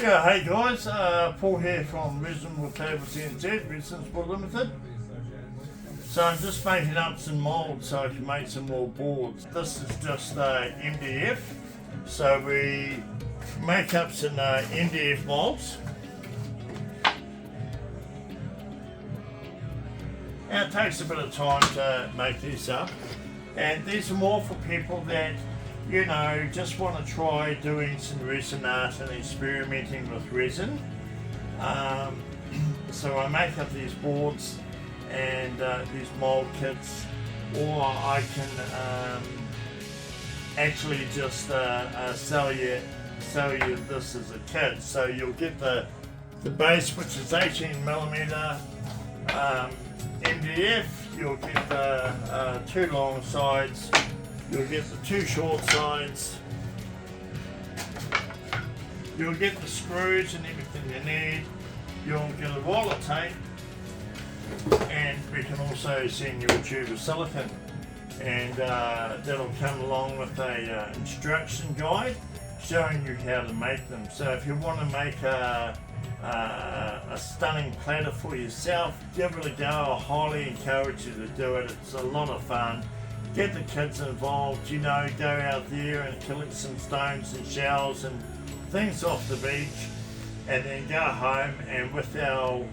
Yeah, hey guys, Paul here from Resin Wood Tables NZ, Resinzwood Limited. So I'm just making up some moulds so I can make some more boards. This is just MDF, so we make up some MDF moulds. And it takes a bit of time to make these up, and these are more for people that, you know, just want to try doing some resin art and experimenting with resin. So I make up these boards and these mold kits, or I can actually just sell you this as a kit. So you'll get the base, which is 18mm MDF. You'll get the 2 long sides. You'll get the 2 short sides. You'll get the screws and everything you need. You'll get a roll of tape, and we can also send you a tube of silicone, and that'll come along with a instruction guide showing you how to make them. So if you want to make a stunning platter for yourself, give it a go. I highly encourage you to do it. It's a lot of fun. Get the kids involved, you know, go out there and collect some stones and shells and things off the beach, and then go home, and with our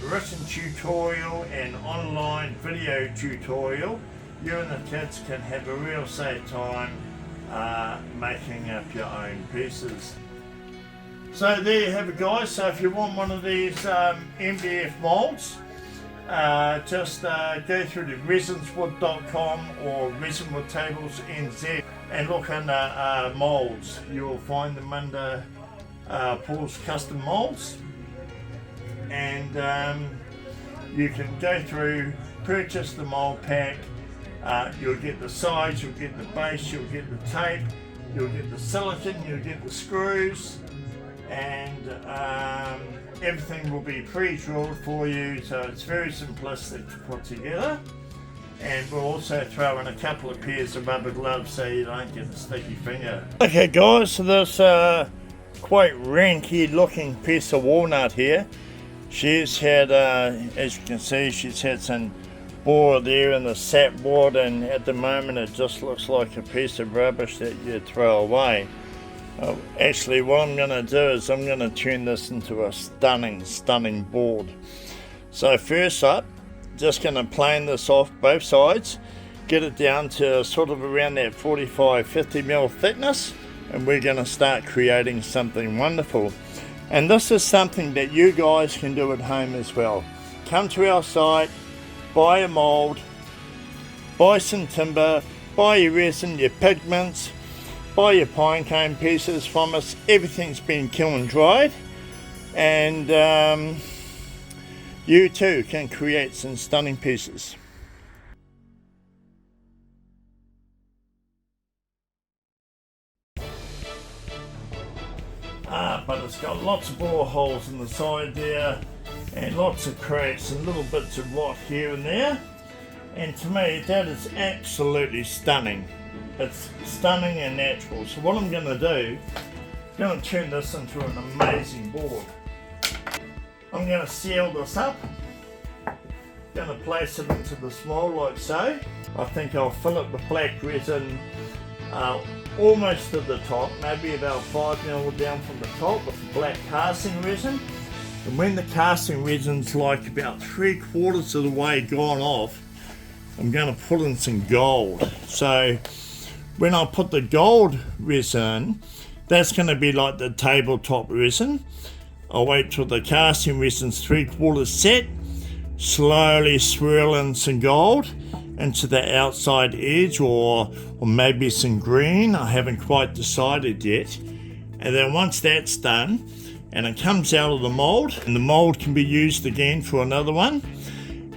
written tutorial and online video tutorial, you and the kids can have a real safe time making up your own pieces. So there you have it, guys. So if you want one of these MDF molds, just go through to resinzwood.com or Resin Wood Tables NZ and look under molds. You'll find them under Paul's Custom Molds, and you can go through, purchase the mold pack. You'll get the sides, you'll get the base, you'll get the tape, you'll get the silicone, you'll get the screws, and everything will be pre-drilled for you, so it's very simplistic to put together. And we'll also throw in a couple of pairs of rubber gloves so you don't get a sticky finger. Okay guys, so this quite ranky looking piece of walnut here, she's had, as you can see, she's had some board there in the sap board, and at the moment it just looks like a piece of rubbish that you throw away. Actually, what I'm going to do is I'm going to turn this into a stunning board. So first up, just going to plane this off both sides, get it down to sort of around that 45-50mm thickness, and we're going to start creating something wonderful. And this is something that you guys can do at home as well. Come to our site, buy a mold, buy some timber, buy your resin, your pigments, buy your pine cone pieces from us. Everything's been kiln dried, and you too can create some stunning pieces. But it's got lots of bore holes in the side there, and lots of cracks and little bits of rot here and there, and to me that is absolutely stunning. It's stunning and natural. So what I'm going to do, I'm going to turn this into an amazing board. I'm going to seal this up, going to place it into this mold like so. I think I'll fill it with black resin almost to the top, maybe about 5mm down from the top, with black casting resin. And when the casting resin's like about 3/4 of the way gone off, I'm going to put in some gold. So when I put the gold resin, that's going to be like the tabletop resin. I'll wait till the casting resin's 3/4 set, slowly swirl in some gold into the outside edge, or maybe some green. I haven't quite decided yet. And then once that's done and it comes out of the mold, and the mold can be used again for another one,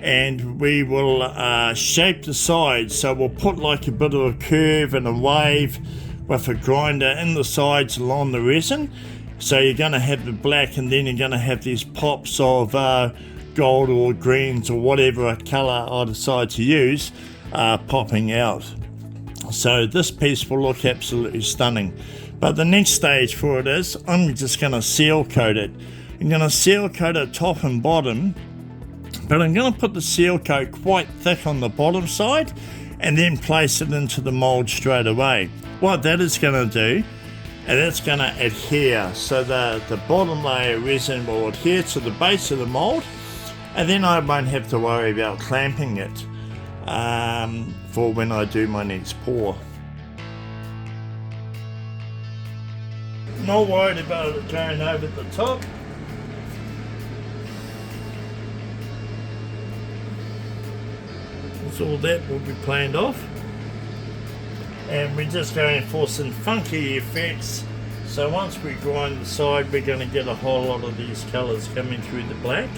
and we will shape the sides. So we'll put like a bit of a curve and a wave with a grinder in the sides along the resin. So you're going to have the black, and then you're going to have these pops of gold or greens or whatever colour I decide to use popping out. So this piece will look absolutely stunning. But the next stage for it is, I'm just going to seal coat it. I'm going to seal coat it top and bottom, but I'm going to put the seal coat quite thick on the bottom side and then place it into the mold straight away. What that is going to do, and it's going to adhere, so the bottom layer of resin will adhere to the base of the mold, and then I won't have to worry about clamping it for when I do my next pour. Not worried about it going over the top. So all that will be planed off. And we're just going for some funky effects. So once we grind the side, we're going to get a whole lot of these colours coming through the black.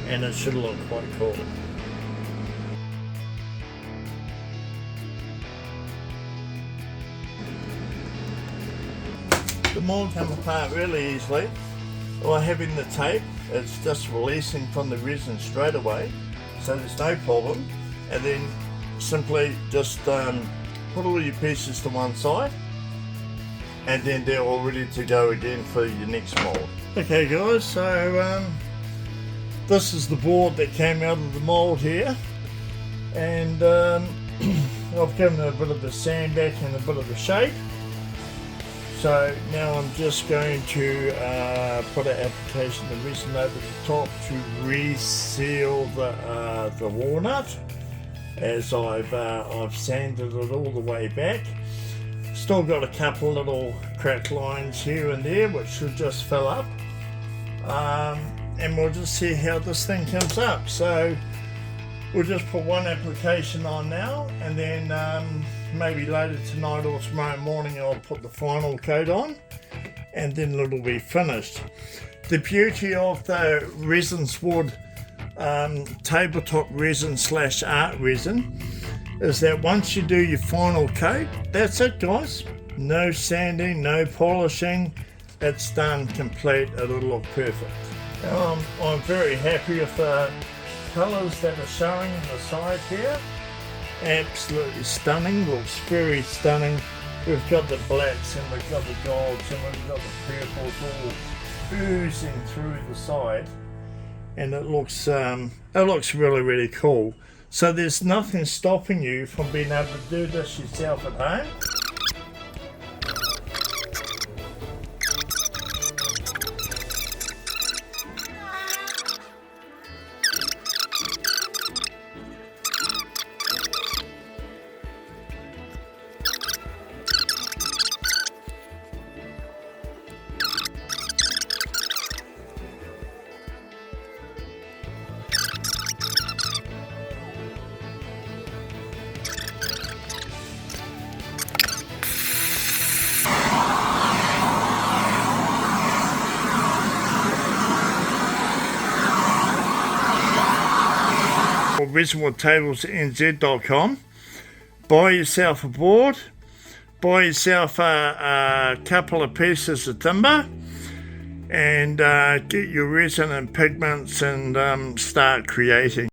And it should look quite cool. The mold come apart really easily. By having the tape, it's just releasing from the resin straight away, so there's no problem. And then simply just put all your pieces to one side, and then they're all ready to go again for your next mold. Okay guys, so this is the board that came out of the mold here, and I've given it a bit of the sand back and a bit of the shape. So now I'm just going to put an application of resin over the top to reseal the walnut, as I've sanded it all the way back. Still got a couple little crack lines here and there which should just fill up, and we'll just see how this thing comes up. So we'll just put one application on now, and then maybe later tonight or tomorrow morning I'll put the final coat on, and then it'll be finished. The beauty of the Resinzwood tabletop resin / art resin is that once you do your final coat, that's it guys. No sanding, no polishing, it's done complete, it'll look perfect. Now I'm very happy with the colours that are showing on the side here. Absolutely stunning, looks very stunning. We've got the blacks and we've got the golds and we've got the purples all oozing through the side, and it looks really cool. So there's nothing stopping you from being able to do this yourself at home. Resin Wood Tables NZ.com. Buy yourself a board, buy yourself a couple of pieces of timber, and get your resin and pigments and start creating.